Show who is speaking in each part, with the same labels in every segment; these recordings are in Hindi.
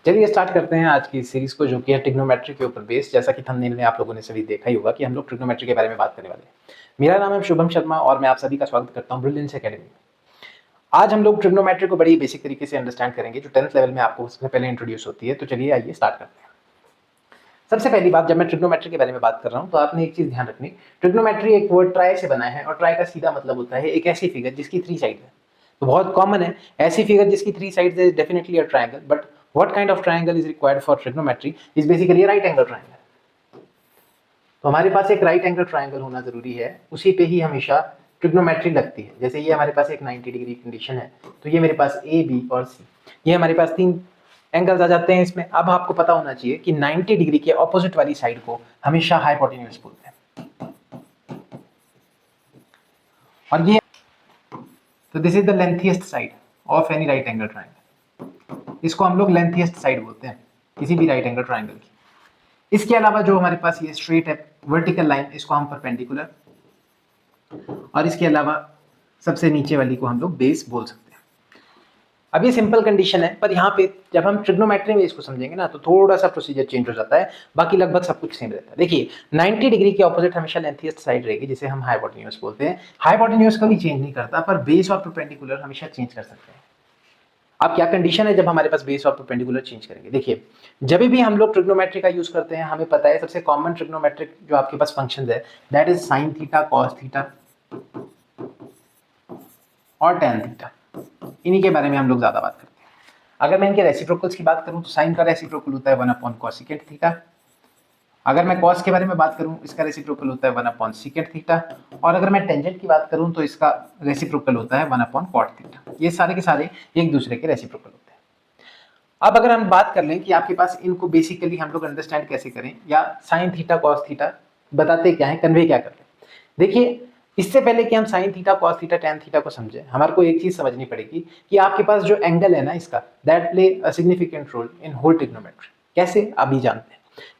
Speaker 1: चलिए स्टार्ट करते हैं आज की सीरीज को, जो कि है ट्रिग्नोमेट्री के ऊपर बेस्ड। जैसा कि थंबनेल में आप लोगों ने सभी देखा ही होगा कि हम लोग ट्रिग्नोमेट्री के बारे में बात करने वाले हैं। मेरा नाम है शुभम शर्मा और मैं आप सभी का स्वागत करता हूं ब्रिलियंस एकेडमी में। आज हम लोग ट्रिग्नोमेट्री को बड़ी बेसिक तरीके से अंडरस्टैंड करेंगे, जो 10th लेवल में आपको सबसे पहले इंट्रोड्यूस होती है। तो चलिए आइए स्टार्ट करते हैं। सबसे पहली बात, जब मैं ट्रिग्नोमेट्री के बारे में बात कर रहा हूं तो आपने एक चीज ध्यान रखनी, ट्रिग्नोमेट्री एक वर्ड ट्राई से बना है और ट्राई का सीधा मतलब होता है एक ऐसी फिगर जिसकी 3 साइड है। तो बहुत कॉमन है, ऐसी फिगर जिसकी 3 साइड्स है definitely a triangle, but what kind of triangle is required for trigonometry is basically a right angle triangle. तो हमारे पास एक राइट एंगल ट्रायंगल होना जरूरी है, उसी पे ही हमेशा ट्रिग्नोमेट्री लगती है। जैसे ये हमारे पास एक 90 डिग्री कंडीशन है, तो ये मेरे पास ए बी और सी, ये हमारे पास 3 एंगल्स आ जाते हैं इसमें। अब आपको पता होना चाहिए कि 90 डिग्री के ऑपोजिट वाली साइड को हमेशा हाइपोटेन्यूज बोलते हैं। और ये तो this is the lengthiest side of any right angle triangle. इसको हम लोग लेंथीएस्ट साइड बोलते हैं किसी भी राइट एंगल ट्रायंगल की। इसके अलावा जो हमारे पास ये स्ट्रेट है वर्टिकल लाइन, इसको हम परपेंडिकुलर, और इसके अलावा सबसे नीचे वाली को हम लोग बेस बोल सकते हैं। अब ये सिंपल कंडीशन है, पर यहाँ पे जब हम ट्रिग्नोमेट्री में इसको समझेंगे ना तो थोड़ा सा प्रोसीजर चेंज हो जाता है, बाकी लगभग सब कुछ सेम रहता है। देखिए 90 डिग्री के ऑपोजिट हमेशा लेंथीएस्ट साइड रहेगी, जिसे हम हाइपोटेन्यूज बोलते हैं। हाइपोटेन्यूज कभी चेंज नहीं करता, पर बेस और परपेंडिकुलर हमेशा चेंज कर सकते हैं। अब क्या कंडीशन है जब हमारे पास बेस और परपेंडिकुलर चेंज करेंगे? देखिए जब भी हम लोग ट्रिग्नोमेट्री का यूज करते हैं, हमें पता है सबसे कॉमन ट्रिग्नोमेट्रिक जो आपके पास फंक्शंस है that is sine theta, cos theta और टैन थीटा। इन्हीं के बारे में हम लोग ज्यादा बात करते हैं। अगर मैं इनके रेसिप्रोकल्स की बात करूं तो साइन का रेसिप्रोकल होता है 1/cosecant थीटा। अगर मैं कॉस के बारे में बात करूं, इसका रेसिप्रोकल होता है 1/secant थीटा। और अगर मैं टेंजेंट की बात करूं तो इसका रेसिप्रोकल होता है 1/cot थीटा। ये सारे के सारे एक दूसरे के रेसिप्रोकल होते हैं। अब अगर हम बात कर लें कि आपके पास इनको बेसिकली हम लोग अंडरस्टैंड कैसे करें, या साइन थीटा कॉस थीटा बताते क्या है, कन्वे क्या करते हैं। देखिए इससे पहले कि हम sine theta cos theta tan theta को समझें, हमारे को एक चीज समझनी पड़ेगी कि आपके पास जो एंगल है ना इसका, that play a significant role in whole trigonometry. कैसे अभी जानते हैं।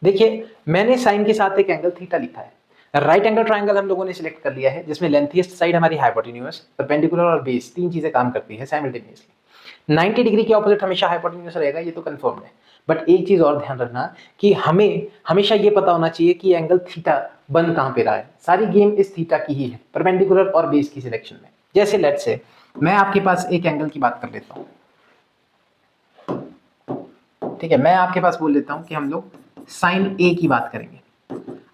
Speaker 1: देखिए मैंने साइन के साथ एक एंगल थीटा लिखा है। राइट एंगल ट्रायंगल हम लोगों ने सिलेक्ट कर लिया है, जिसमें लेंथीएस्ट साइड हमारी हाइपोटेन्यूज, परपेंडिकुलर और बेस, 3 चीजें काम करती है साइमल्टेनियसली। 90 डिग्री के ऑपोजिट हमेशा हाइपोटेन्यूज रहेगा, ये तो कंफर्म्ड है। बट एक चीज और ध्यान रखना कि हमें हमेशा ये पता होना चाहिए कि एंगल थीटा बन कहां पे रहा है। सारी गेम इस थीटा की ही है, परपेंडिकुलर और बेस की सिलेक्शन में। जैसे लेट्स से मैं आपके पास एक एंगल की बात कर लेता हूं, ठीक है। मैं आपके पास बोल लेता हूं कि हम लोग साइन ए की बात करेंगे।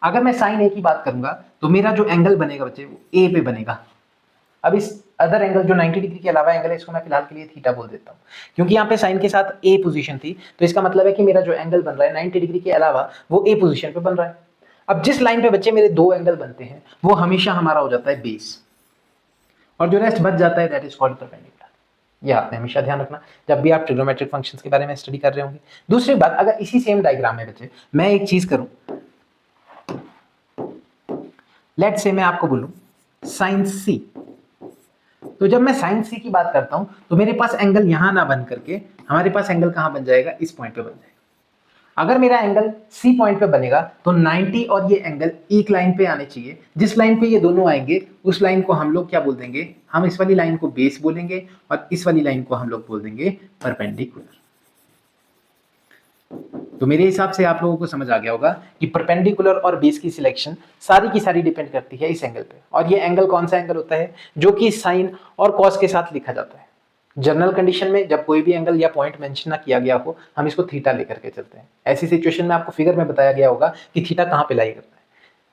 Speaker 1: अगर मैं साइन ए की बात करूंगा तो मेरा जो एंगल बनेगा बच्चे वो ए पे बनेगा। अब इस अदर एंगल जो 90 डिग्री के अलावा एंगल है, इसको मैं फिलहाल के लिए थीटा बोल देता हूँ, क्योंकि यहाँ पे साइन के साथ ए पोजीशन थी। तो इसका मतलब है कि मेरा जो एंगल बन रहा है 90 डिग्री के अलावा वो ए पोजीशन पे बन रहा है। अब जिस लाइन पे बच्चे मेरे 2 एंगल बनते हैं वो हमेशा हमारा हो जाता है बेस, और जो रेस्ट बच जाता है दैट इज कॉल्ड परपेंडिकुलर। ये आपने हमेशा ध्यान रखना जब भी आप ट्रिग्नोमेट्रिक फंक्शंस के बारे में स्टडी कर रहे होंगे। दूसरी बात, अगर इसी सेम डायग्राम में बच्चे मैं एक चीज करूं, लेट से मैं आपको बोलूं साइन सी, तो जब मैं साइन सी की बात करता हूं तो मेरे पास एंगल यहां ना बन करके हमारे पास एंगल कहां बन जाएगा, इस पॉइंट पे बन जाएगा। अगर मेरा एंगल सी पॉइंट पे बनेगा तो 90 और ये एंगल एक लाइन पे आने चाहिए। जिस लाइन पे ये दोनों आएंगे उस लाइन को हम लोग क्या बोल देंगे, हम इस वाली लाइन को बेस बोलेंगे और इस वाली लाइन को हम लोग बोल देंगे परपेंडिकुलर। तो मेरे हिसाब से आप लोगों को समझ आ गया होगा कि परपेंडिकुलर और बेस की सिलेक्शन सारी की सारी डिपेंड करती है इस एंगल पे। और ये एंगल कौन सा एंगल होता है, जो कि साइन और कॉस के साथ लिखा जाता है। जनरल कंडीशन में जब कोई भी एंगल या पॉइंट मेंशन ना किया गया हो, हम इसको थीटा लेकर के चलते हैं। ऐसी सिचुएशन में आपको फिगर में बताया गया होगा कि थीटा कहाँ पे लाई करता है,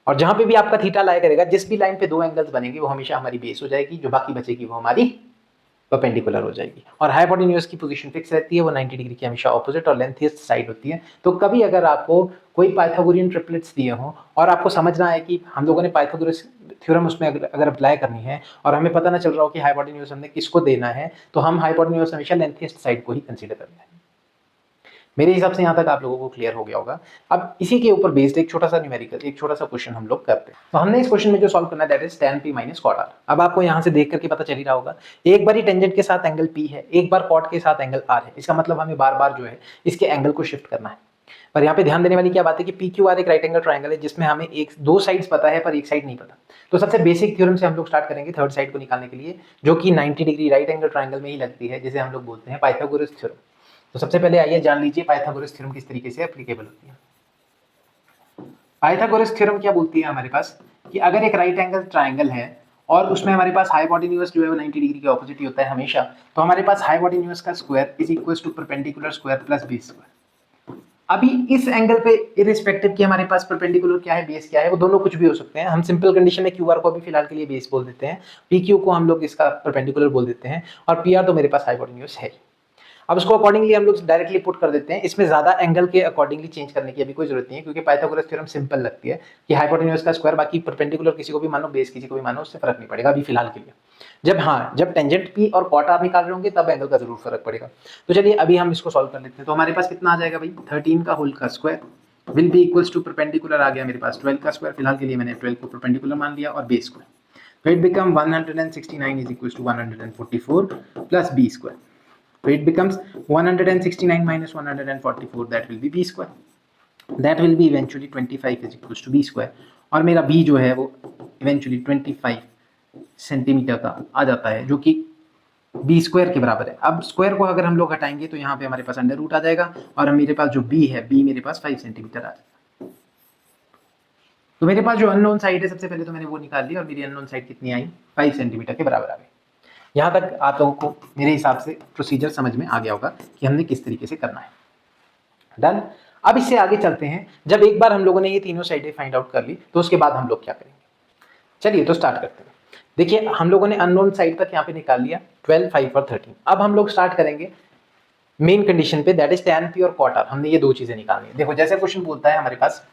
Speaker 1: और जहां पे भी आपका थीटा लाई करेगा, जिस भी लाइन पे 2 एंगल्स बनेंगे वो हमेशा हमारी बेस हो जाएगी, जो बाकी बचेगी वो हमारी परपेंडिकुलर हो जाएगी। और हाइपोटेन्यूज की पोजीशन फिक्स रहती है, वो 90 डिग्री की हमेशा ऑपोजिट और लेंथीएस्ट साइड होती है। तो कभी अगर आपको कोई पाइथागोरियन ट्रिपलेट्स दिए हों और आपको समझना है कि हम लोगों ने पाइथागोरस थ्योरम उसमें अगर अप्लाई करनी है और हमें पता ना चल रहा हो कि हाइपोटेन्यूज हमने किसको देना है, तो हम हाइपोटेन्यूज हमेशा लेंथीएस्ट साइड को ही कंसीडर करते हैं। मेरे हिसाब से यहाँ तक आप लोगों को क्लियर हो गया होगा। अब इसी के ऊपर बेस्ड एक छोटा सा न्यूमेरिकल, एक छोटा सा क्वेश्चन हम लोग करते हैं। तो हमने इस क्वेश्चन में जो सॉल्व करना है that is tan p minus cot r। अब आपको यहाँ से देख करके पता चल ही रहा होगा, एक बार ही टेंजेंट के साथ एंगल p है, एक बार कॉट के साथ एंगल r है। इसका मतलब हमें बार बार जो है इसके एंगल को शिफ्ट करना है। पर यहाँ पे ध्यान देने वाली क्या बात है कि पी क्यू आर एक राइट एंगल ट्राइंगल है, जिसमें हमें एक 2 साइड्स पता है पर एक साइड नहीं पता। तो सबसे बेसिक थ्योरम से हम लोग स्टार्ट करेंगे थर्ड साइड को निकालने के लिए, जो कि 90 डिग्री राइट एंगल ट्राइंगल में ही लगती है, जिसे हम लोग बोलते हैं पाइथागोरस थ्योरम। तो सबसे पहले आइए जान लीजिए पाइथागोरस थ्योरम किस तरीके से एप्लीकेबल होती है। पाइथागोरस थ्योरम क्या बोलती है हमारे पास कि अगर एक राइट एंगल ट्राइंगल है और उसमें हमारे पास हाइपोटेन्यूज जो है वो 90 डिग्री के ऑपोजिट ही होता है हमेशा, तो हमारे पास हाइपोटेन्यूज का square is equals to perpendicular square plus base square. अभी इस एंगल पे इरिस्पेक्टिव कि हमारे पास परपेंडिकुलर क्या है बेस क्या है, वो दोनों कुछ भी हो सकते हैं। हम सिंपल कंडीशन में क्यू आर को भी फिलहाल के लिए बेस बोल देते हैं, पी क्यू को हम लोग इसका परपेंडिकुलर बोल देते हैं, और पी आर तो मेरे पास हाइपोटेन्यूज है। अब इसको अकॉर्डिंगली हम लोग डायरेक्टली पुट कर देते हैं। इसमें ज्यादा एंगल के अकॉर्डिंगली चेंज करने की अभी कोई जरूरत नहीं है, क्योंकि पाइथागोरस थ्योरम सिंपल लगती है कि हाइपोटेन्यूज का स्क्वायर, बाकी परपेंडिकुलर किसी को भी मानो बेस किसी को भी मानो, उससे फर्क नहीं पड़ेगा अभी फिलहाल के लिए। जब टेंजेंट पी और कॉट आर निकाल रहे होंगे तब एंगल का जरूर फर्क पड़ेगा। तो चलिए अभी हम इसको सॉल्व कर लेते हैं। तो हमारे पास कितना आ जाएगा भाई, 13 का होल का square will be equals to perpendicular आ गया मेरे पास 12 का स्क्वायर, फिलहाल के लिए मैंने 12 को परपेंडिकुलर मान लिया, और बेस स्क्वायर, तो it become 169 is equals to 144 plus B square. So it becomes 169 minus 144, that will be b square, that will be eventually 25 is equals to b square, और मेरा b जो है वो eventually 25 सेंटीमीटर का आ जाता है, जो कि b स्क्वायर के बराबर है। अब स्क्वायर को अगर हम लोग हटाएंगे तो यहाँ पे हमारे पास अंडर रूट आ जाएगा, और मेरे पास जो b है, b मेरे पास 5 सेंटीमीटर आ जाएगा। तो मेरे पास जो अननोन साइड है सबसे पहले तो मैंने वो निकाल ली, और मेरी अननोन साइड कितनी आई, 5 सेंटीमीटर के बराबर आ गई। यहाँ तक आप लोगों को मेरे हिसाब से प्रोसीजर समझ में आ गया होगा कि हमने किस तरीके से करना है। डन। अब इससे आगे चलते हैं। जब एक बार हम लोगों ने ये तीनों साइडें फाइंड आउट कर ली तो उसके बाद हम लोग क्या करेंगे, चलिए तो स्टार्ट करते हैं। देखिए हम लोगों ने अननोन साइड तक यहाँ पे निकाल लिया 12, 5 और 13। अब हम लोग स्टार्ट करेंगे मेन कंडीशन पे, दैट इज tan p और cot r। हमने ये दो चीजें निकालनी है। देखो जैसे क्वेश्चन बोलता है हमारे पास,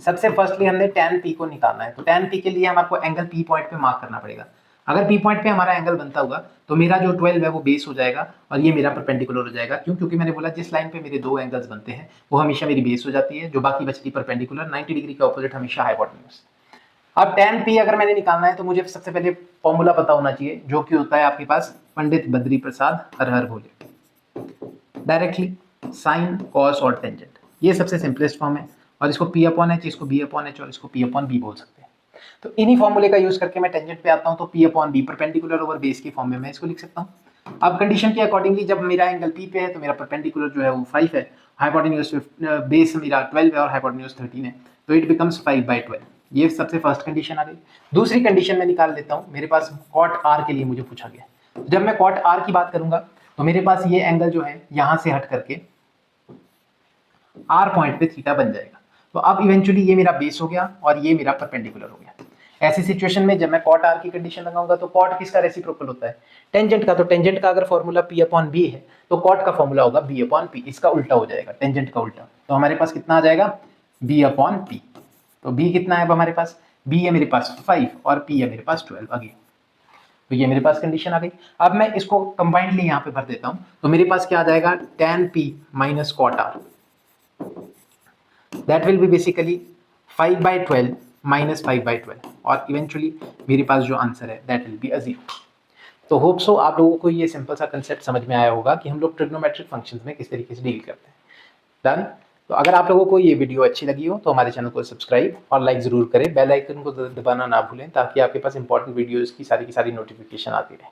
Speaker 1: सबसे फर्स्टली हमने tan p को निकालना है। तो tan p के लिए हमारे एंगल p पॉइंट पे मार्क करना पड़ेगा। अगर p पॉइंट पे हमारा एंगल बनता होगा तो मेरा जो 12 है वो बेस हो जाएगा, और ये मेरा परपेंडिकुलर हो जाएगा। क्यों? क्योंकि मैंने बोला जिस लाइन पे मेरे दो एंगल्स बनते हैं वो हमेशा मेरी बेस हो जाती है, जो बाकी बचती परपेंडिकुलर 90 डिग्री के ऑपोजिट हमेशा हाइपोटेन्यूज। अब tan p अगर मैंने निकालना है तो मुझे सबसे पहले फॉर्मूला पता होना चाहिए, जो कि होता है आपके पास पंडित बद्री प्रसाद हर हर भोले, डायरेक्टली साइन कॉस और टेंजेंट, ये सबसे सिंपलेस्ट फॉर्म है। और इसको p अपॉन एच, इसको b अपॉन एच और इसको p अपॉन b बोल सकते हैं। तो इन्हीं फॉर्मूले का यूज करके मैं टेंजेंट पे आता हूं, तो p upon b perpendicular over base की फॉर्म में मैं इसको लिख सकता हूं। अब कंडीशन के अकॉर्डिंगली जब मेरा एंगल p पे है तो मेरा परपेंडिकुलर जो है वो 5 है, हाइपोटेन्यूज बेस मेरा 12 है और हाइपोटेन्यूज 13 है, तो इट बिकम्स 5/12। ये सबसे फर्स्ट कंडीशन आ गई। दूसरी कंडीशन में निकाल लेता हूँ। मेरे पास कॉट r के लिए मुझे पूछा गया। जब मैं कॉट r की बात करूंगा तो मेरे पास ये एंगल जो है यहां से हट करके r पॉइंट पे थीटा बन जाएगा। तो अब इवेंचुअली ये मेरा बेस हो गया और ये मेरा परपेंडिकुलर हो गया। ऐसी सिचुएशन में जब मैं कॉट r की कंडीशन लगाऊंगा तो कॉट किसका रेसिप्रोकल होता है, टेंजेंट का। तो टेंजेंट का अगर फॉर्मूला p अपॉन b है तो कॉट का फॉर्मूला होगा b अपॉन p, इसका उल्टा हो जाएगा, टेंजेंट का उल्टा। तो हमारे पास कितना आ जाएगा, b अपॉन p। तो b कितना है अब हमारे पास, b है मेरे पास 5 और p है मेरे पास 12 अगेन। तो ये मेरे पास कंडीशन आ गई। अब मैं इसको कंबाइंडली यहाँ पे भर देता हूँ, तो मेरे पास क्या आ जाएगा, tan p minus cot r, that will be basically 5/12 minus 5/12, और इवेंचुअली मेरे पास जो आंसर है दैट विल बी अ 0। तो होप सो आप लोगों को ये सिंपल सा कंसेप्ट समझ में आया होगा कि हम लोग ट्रिग्नोमेट्रिक फंक्शंस में किस तरीके से डील करते हैं। डन। तो अगर आप लोगों को ये वीडियो अच्छी लगी हो तो हमारे चैनल को सब्सक्राइब और लाइक जरूर करें, बेल आइकन को दबाना ना भूलें, ताकि आपके पास इंपॉर्टेंट वीडियोस की सारी नोटिफिकेशन आती रहे।